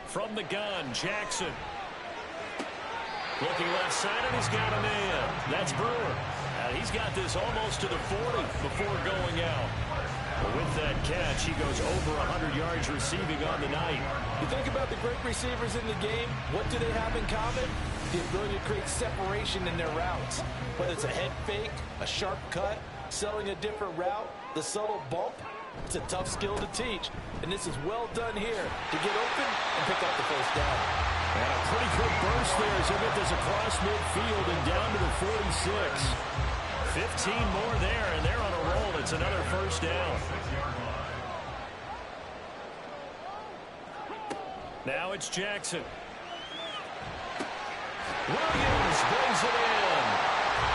From the gun, Jackson. Looking left side, and he's got a man. That's Brewer. He's got this almost to the 40 before going out. But with that catch, he goes over 100 yards receiving on the night. You think about the great receivers in the game, what do they have in common? The ability to create separation in their routes. Whether it's a head fake, a sharp cut, selling a different route, the subtle bump, it's a tough skill to teach. And this is well done here to get open and pick up the first down. And a pretty good burst there as he'll get this across midfield and down to the 46. 15 more there, and they're on a roll. It's another first down. Now it's Jackson. Williams brings it in.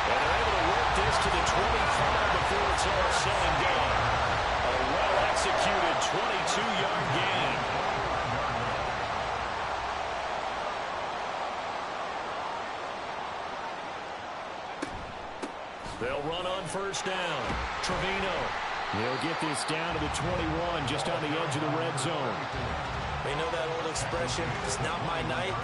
And they're able to work this to the 25 before it's all said and done. A well-executed 22-yard gain. They'll run on first down. Trevino. They'll get this down to the 21, just on the edge of the red zone. They know that old expression, it's not my night.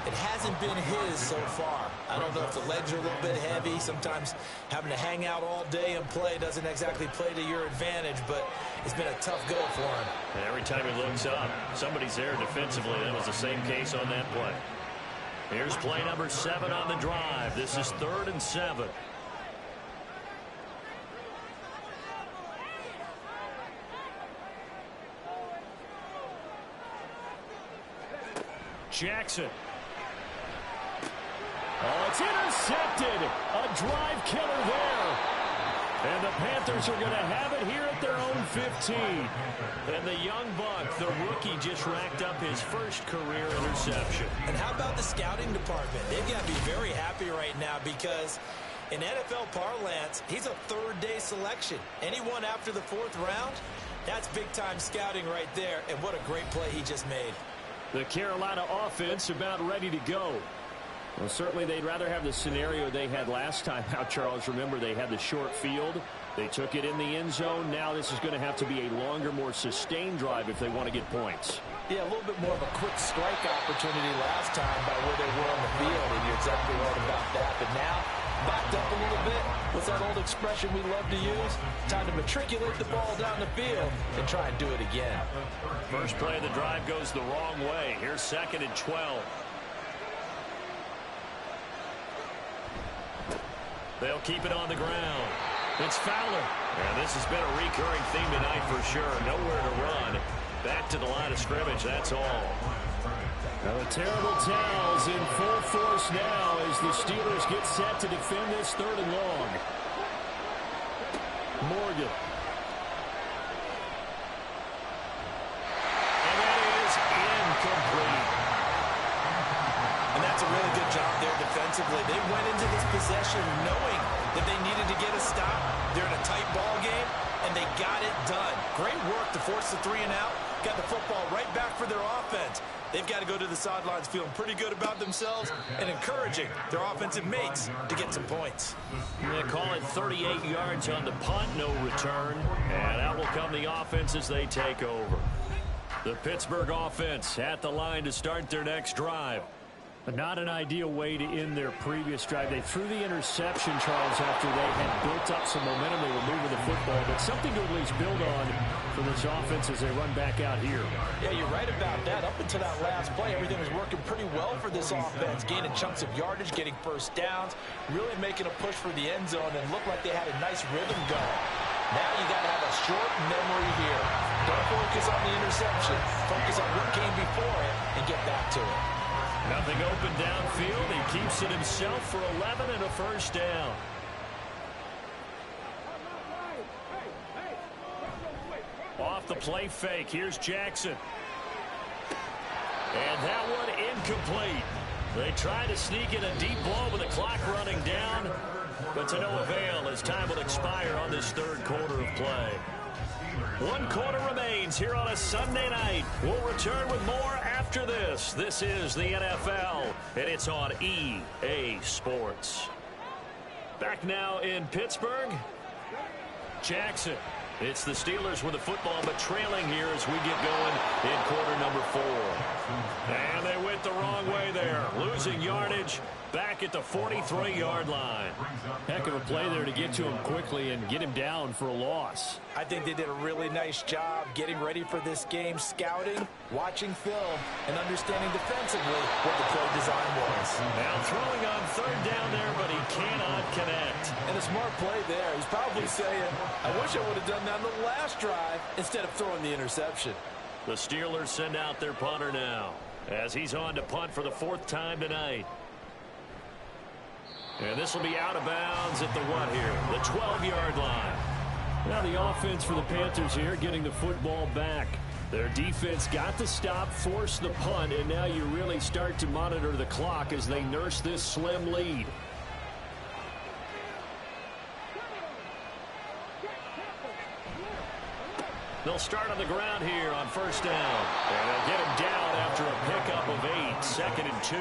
It hasn't been his so far. I don't know if the legs are a little bit heavy. Sometimes having to hang out all day and play doesn't exactly play to your advantage, but it's been a tough go for him. And every time he looks up, somebody's there defensively. That was the same case on that play. Here's play number 7 on the drive. This is 3rd and 7. Jackson. Oh, it's intercepted. A drive killer there. And the Panthers are going to have it here at their own 15. And the young buck, the rookie, just racked up his first career interception. And how about the scouting department? They've got to be very happy right now because in NFL parlance, he's a third-day selection. Anyone after the fourth round, that's big-time scouting right there. And what a great play he just made. The Carolina offense about ready to go. Well, certainly they'd rather have the scenario they had last time out, Charles. Remember, they had the short field. They took it in the end zone. Now this is going to have to be a longer, more sustained drive if they want to get points. Yeah, a little bit more of a quick strike opportunity last time by where they were on the field, and you're exactly right about that. But now, backed up a little bit. What's that old expression we love to use? Time to matriculate the ball down the field and try and do it again. First play of the drive goes the wrong way. Here's 2nd and 12. They'll keep it on the ground. It's Fowler. And this has been a recurring theme tonight for sure. Nowhere to run. Back to the line of scrimmage, that's all. Now the terrible towels in full force now as the Steelers get set to defend this 3rd and long. Morgan. And that is incomplete. And that's a really good job there defensively. They went into this possession knowing that they needed to get a stop. They're in a tight ball game, and they got it done. Great work to force the 3 and out. Got the football right back for their offense. They've got to go to the sidelines feeling pretty good about themselves and encouraging their offensive mates to get some points. They call it 38 yards on the punt, no return. And out will come the offense as they take over. The Pittsburgh offense at the line to start their next drive. But not an ideal way to end their previous drive. They threw the interception, Charles, after they had built up some momentum. They were moving the football, but something to at least build on for this offense as they run back out here. Yeah, you're right about that. Up until that last play, everything was working pretty well for this offense. Gaining chunks of yardage, getting first downs, really making a push for the end zone, and looked like they had a nice rhythm going. Now you got to have a short memory here. Don't focus on the interception. Focus on what came before it and get back to it. Nothing open downfield. He keeps it himself for 11 and a first down. Off the play fake. Here's Jackson. And that one incomplete. They try to sneak in a deep ball with the clock running down, but to no avail as time will expire on this 3rd quarter of play. 1 quarter remains here on a Sunday night. We'll return with more after this. This is the NFL, and it's on EA Sports. Back now in Pittsburgh. Jackson. It's the Steelers with the football, but trailing here as we get going in quarter number 4. And they went the wrong way there. Losing yardage back at the 43-yard line. Heck of a play there to get to him quickly and get him down for a loss. I think they did a really nice job getting ready for this game, scouting, watching film, and understanding defensively what the play design was. Now throwing on 3rd down there, but he cannot connect. And a smart play there. He's probably saying, I wish I would have done that on the last drive instead of throwing the interception. The Steelers send out their punter now as he's on to punt for the 4th time tonight. And this will be out of bounds at the what here? The 12-yard line. Now the offense for the Panthers here getting the football back. Their defense got the stop, forced the punt, and now you really start to monitor the clock as they nurse this slim lead. They'll start on the ground here on 1st down. And they'll get him down after a pickup of 8, 2nd and 2.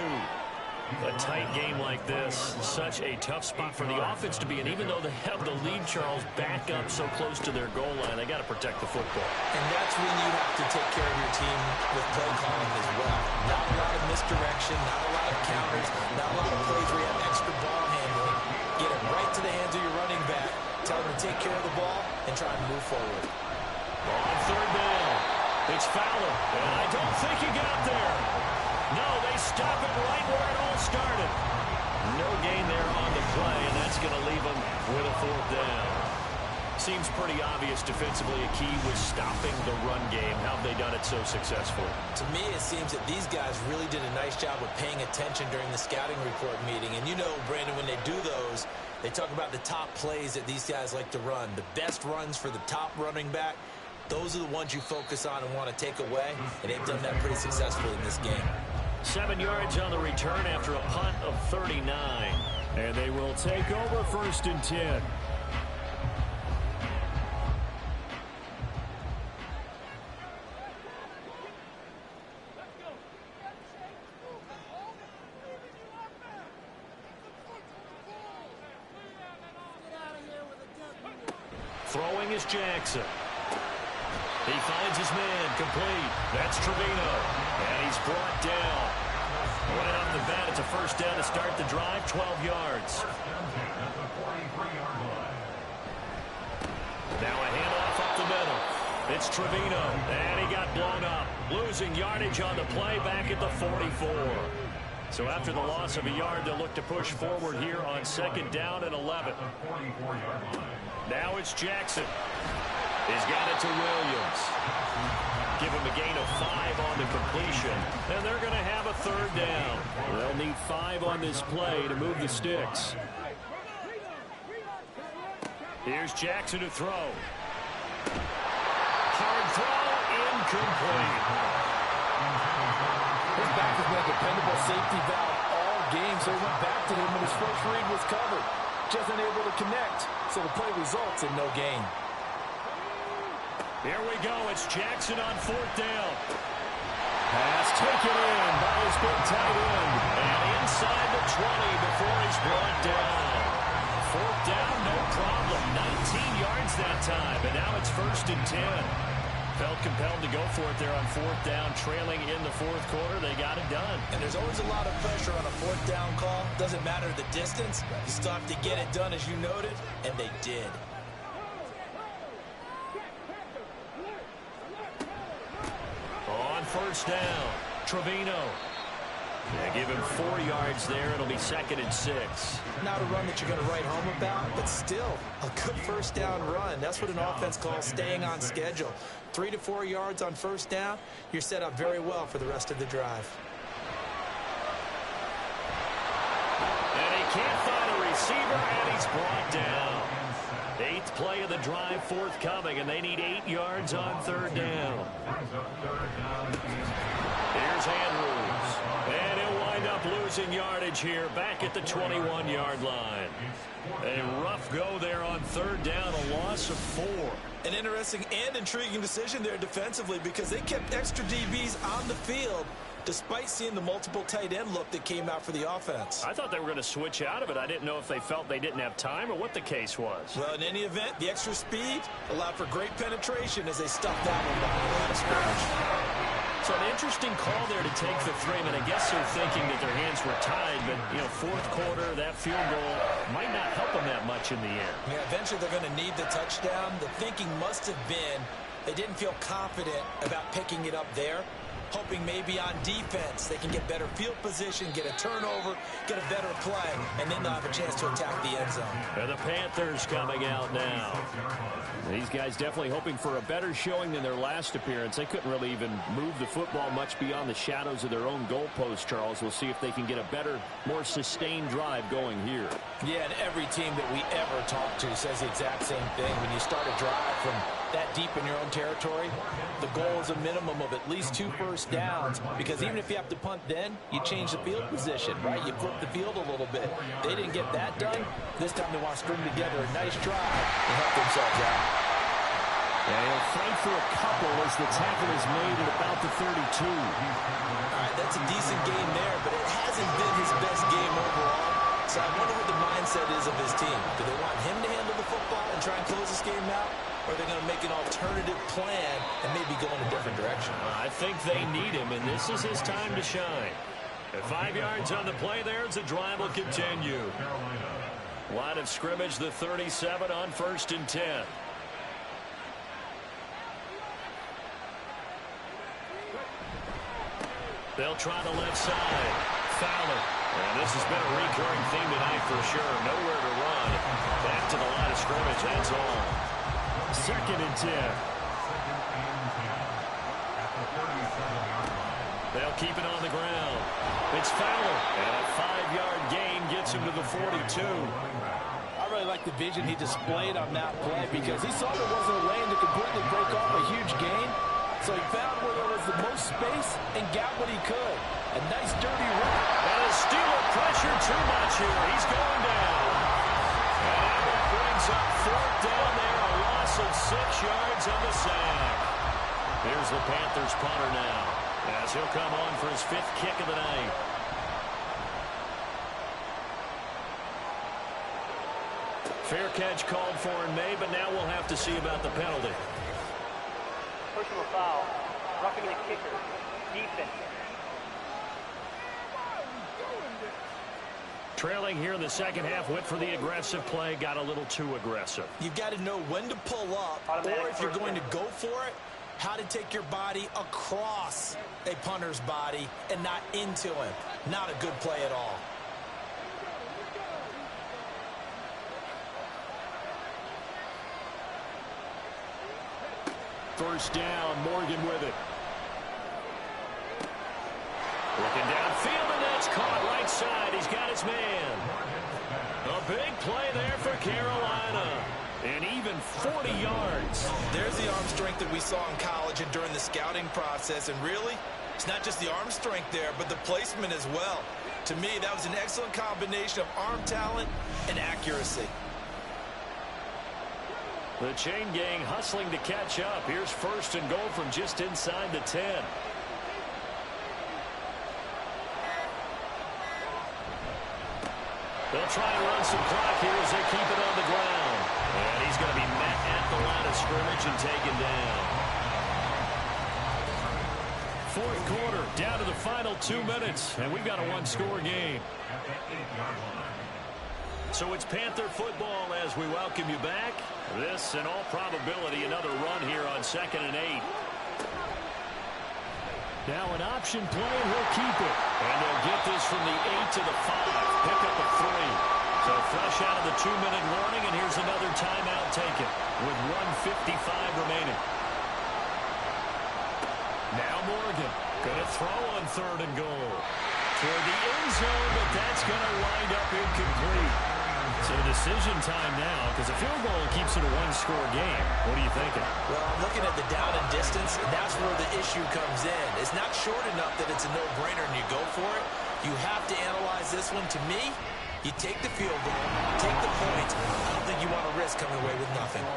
A tight game like this, such a tough spot for the offense to be in. Even though they have the lead, Charles, back up so close to their goal line, they got to protect the football. And that's when you have to take care of your team with play calling as well. Not a lot of misdirection, not a lot of counters, not a lot of plays where you have extra ball handling. Get it right to the hands of your running back, tell him to take care of the ball, and try and move forward. On 3rd down, it's Fowler, and I don't think he got there. No, they stop it right where it all started. No gain there on the play, and that's going to leave them with a 4th down. Seems pretty obvious defensively a key was stopping the run game. How have they done it so successfully? To me, it seems that these guys really did a nice job of paying attention during the scouting report meeting. And you know, Brandon, when they do those, They talk about the top plays that these guys like to run. The best runs for the top running back, those are the ones you focus on and want to take away, and they've done that pretty successfully in this game. 7 yards on the return after a punt of 39. And they will take over 1st and 10. Throwing is Jackson. He finds his man, complete. That's Trevino. And he's brought down. Right off the bat, it's a 1st down to start the drive, 12 yards. Now a handoff up the middle. It's Trevino. And he got blown up. Losing yardage on the play back at the 44. So after the loss of a yard, they'll look to push forward here on 2nd down and 11. Now it's Jackson. He's got it to Williams. Give him a gain of 5 on the completion. And they're going to have a 3rd down. They'll need 5 on this play to move the sticks. Here's Jackson to throw. Hard throw, incomplete. His back has been a dependable safety valve all game, so he went back to him when his first read was covered. Just unable to connect, so the play results in no gain. Here we go. It's Jackson on 4th down. Pass taken in by his big tight end. And inside the 20 before he's brought down. 4th down, no problem. 19 yards that time. And now it's 1st and 10. Felt compelled to go for it there on 4th down, trailing in the 4th quarter. They got it done. And there's always a lot of pressure on a 4th down call. Doesn't matter the distance. You still have to get it done, as you noted, and they did. On 1st down, Trevino. Yeah, give him 4 yards there. It'll be 2nd and 6. Not a run that you're going to write home about, but still a good 1st down run. That's what an offense calls staying on schedule. 3 to 4 yards on 1st down, you're set up very well for the rest of the drive. And he can't find a receiver, and he's brought down. 8th play of the drive forthcoming, and they need 8 yards on 3rd down. Here's Andrews. And he'll wind up losing yardage here back at the 21-yard line. A rough go there on 3rd down, a loss of 4. An interesting and intriguing decision there defensively because they kept extra DBs on the field despite seeing the multiple tight end look that came out for the offense. I thought they were going to switch out of it. I didn't know if they felt they didn't have time or what the case was. Well, in any event, the extra speed allowed for great penetration as they stuffed that one behind the line of scrimmage. So an interesting call there to take the 3. I mean, I guess they're thinking that their hands were tied, but, you know, 4th quarter, that field goal might not help them that much in the end. Yeah, eventually they're going to need the touchdown. The thinking must have been they didn't feel confident about picking it up there, hoping maybe on defense they can get better field position, get a turnover, get a better play, and then they'll have a chance to attack the end zone. And the Panthers coming out now. These guys definitely hoping for a better showing than their last appearance. They couldn't really even move the football much beyond the shadows of their own goalpost, Charles. We'll see if they can get a better, more sustained drive going here. Yeah, and every team that we ever talk to says the exact same thing. When you start a drive from that deep in your own territory, the goal is a minimum of at least 2 first downs, because even if you have to punt then, you change the field position, right? You flip the field a little bit. They didn't get that done. This time they want to string together a nice drive and help themselves out. And he'll fight for a couple as the tackle is made at about the 32. All right, that's a decent game there, but it hasn't been his best game overall. So I wonder what the mindset is of his team. Do they want him to handle the football and try and close this game out? Or are they going to make an alternative plan and maybe go in a different direction? I think they need him, and this is his time to shine. At 5 yards on the play there, the drive will continue. Line of scrimmage, the 37 on 1st and 10. They'll try the left side. Fowler. And this has been a recurring theme tonight for sure. Nowhere to run. Back to the line of scrimmage. That's all. 2nd and 10. They'll keep it on the ground. It's Fowler. And a 5-yard gain gets him to the 42. like the vision he displayed on that play because he saw there wasn't a lane to completely break off a huge gain. So he found where there was the most space and got what he could. A nice dirty run. And a Steeler pressure too much here. He's going down. And that brings up fourth down there. A loss of 6 yards on the sack. Here's the Panthers punter now as he'll come on for his 5th kick of the night. Fair catch called for and made, but now we'll have to see about the penalty. Personal foul. Roughing the kicker. Defense. Trailing here in the second half, went for the aggressive play, got a little too aggressive. You've got to know when to pull up, or if you're going to go for it, how to take your body across a punter's body and not into him. Not a good play at all. First down, Morgan with it. Looking downfield, and that's caught right side. He's got his man. A big play there for Carolina. And even 40 yards. There's the arm strength that we saw in college and during the scouting process. And really, it's not just the arm strength there, but the placement as well. To me, that was an excellent combination of arm talent and accuracy. The chain gang hustling to catch up. Here's first and goal from just inside the 10. They'll try and run some clock here as they keep it on the ground. And he's going to be met at the line of scrimmage and taken down. Fourth quarter, down to the final 2 minutes, and we've got a one-score game. So it's Panther football as we welcome you back. This, in all probability, another run here on 2nd and 8. Now an option play, and he'll keep it. And they'll get this from the 8 to the 5. Pick up a 3. So fresh out of the 2-minute warning, and here's another timeout taken with 1:55 remaining. Now Morgan going to throw on 3rd and goal. Toward the end zone, but that's going to wind up incomplete. So decision time now, because a field goal keeps it a one-score game. What are you thinking? Well, I'm looking at the down and distance, and that's where the issue comes in. It's not short enough that it's a no-brainer and you go for it. You have to analyze this one. To me, you take the field goal, take the points. I don't think you want to risk coming away with nothing.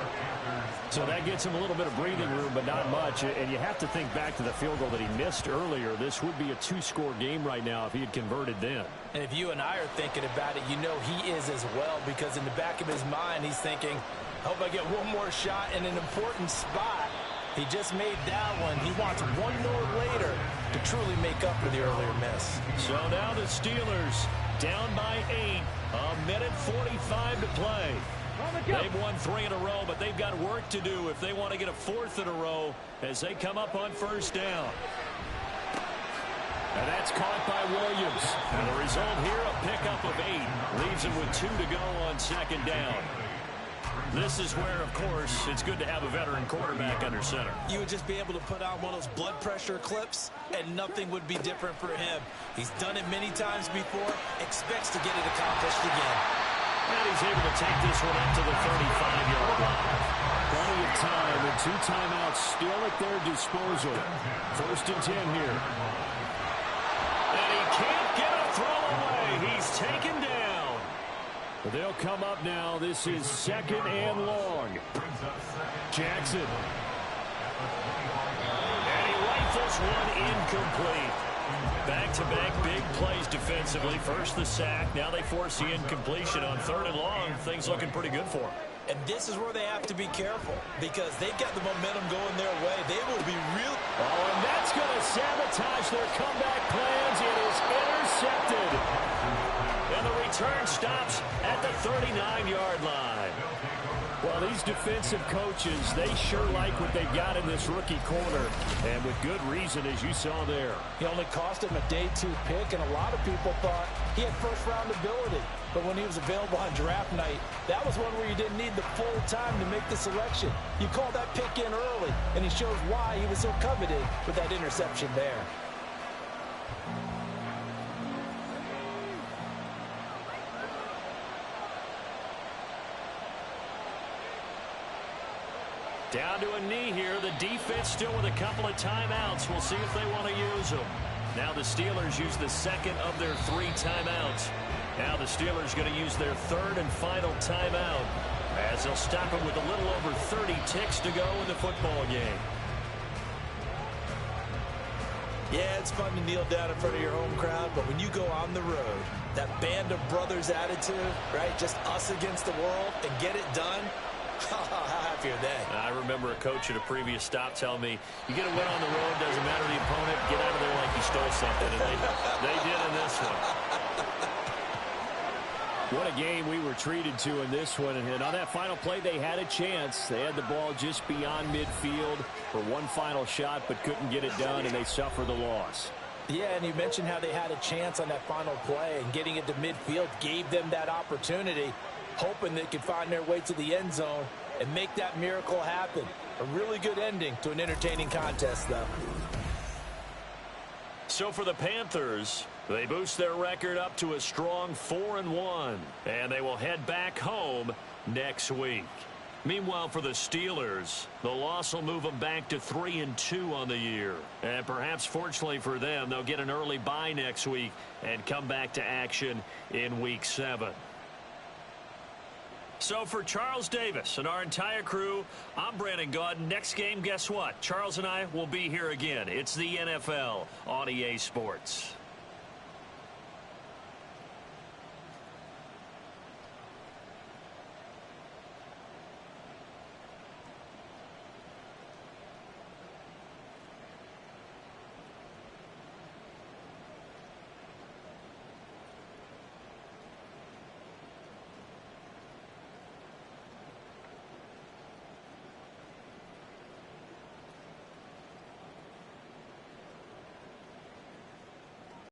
So that gets him a little bit of breathing room, but not much. And you have to think back to the field goal that he missed earlier. This would be a 2-score game right now if he had converted then. And if you and I are thinking about it, you know he is as well, because in the back of his mind, he's thinking, hope I get one more shot in an important spot. He just made that one. He wants one more later to truly make up for the earlier miss. So now the Steelers down by 8. A minute 45 to play. They've won 3 in a row, but they've got work to do if they want to get a 4th in a row as they come up on first down. And that's caught by Williams. And the result here, a pickup of 8. Leaves him with 2 to go on 2nd down. This is where, of course, it's good to have a veteran quarterback under center. You would just be able to put on one of those blood pressure clips, and nothing would be different for him. He's done it many times before, expects to get it accomplished again. And he's able to take this one up to the 35-yard line. Plenty of time, and 2 timeouts still at their disposal. 1st and 10 here. And he can't get a throw away. He's taken down. They'll come up now. This is 2nd and long. Jackson. And he rifles one incomplete. Back-to-back big plays defensively. First the sack. Now they force the incompletion on 3rd and long. Things looking pretty good for them. And this is where they have to be careful, because they've got the momentum going their way. They will be real. Oh, and that's going to sabotage their comeback plans. It is intercepted. And the return stops at the 39-yard line. Well, these defensive coaches, they sure like what they've got in this rookie corner, and with good reason, as you saw there. He only cost him a day 2 pick, and a lot of people thought he had first-round ability. But when he was available on draft night, that was one where you didn't need the full time to make the selection. You called that pick in early, and he shows why he was so coveted with that interception there. Down to a knee here. The defense still with a couple of timeouts. We'll see if they want to use them. Now the Steelers use the second of their 3 timeouts. Now the Steelers going to use their 3rd and final timeout, as they'll stop it with a little over 30 ticks to go in the football game. Yeah, it's fun to kneel down in front of your home crowd, but when you go on the road, that band of brothers attitude, right, just us against the world, and get it done, how happy are they? I remember a coach at a previous stop telling me, you get a win on the road, doesn't matter the opponent, get out of there like you stole something, and they did in this one. What a game we were treated to in this one. And on that final play, they had a chance. They had the ball just beyond midfield for one final shot, but couldn't get it done, and they suffer the loss. Yeah, and you mentioned how they had a chance on that final play, and getting it to midfield gave them that opportunity, hoping they could find their way to the end zone and make that miracle happen. A really good ending to an entertaining contest, though. So for the Panthers, they boost their record up to a strong 4-1, and they will head back home next week. Meanwhile, for the Steelers, the loss will move them back to 3-2 on the year. And perhaps fortunately for them, they'll get an early bye next week and come back to action in Week 7. So for Charles Davis and our entire crew, I'm Brandon Gaudin. Next game, guess what? Charles and I will be here again. It's the NFL on EA Sports.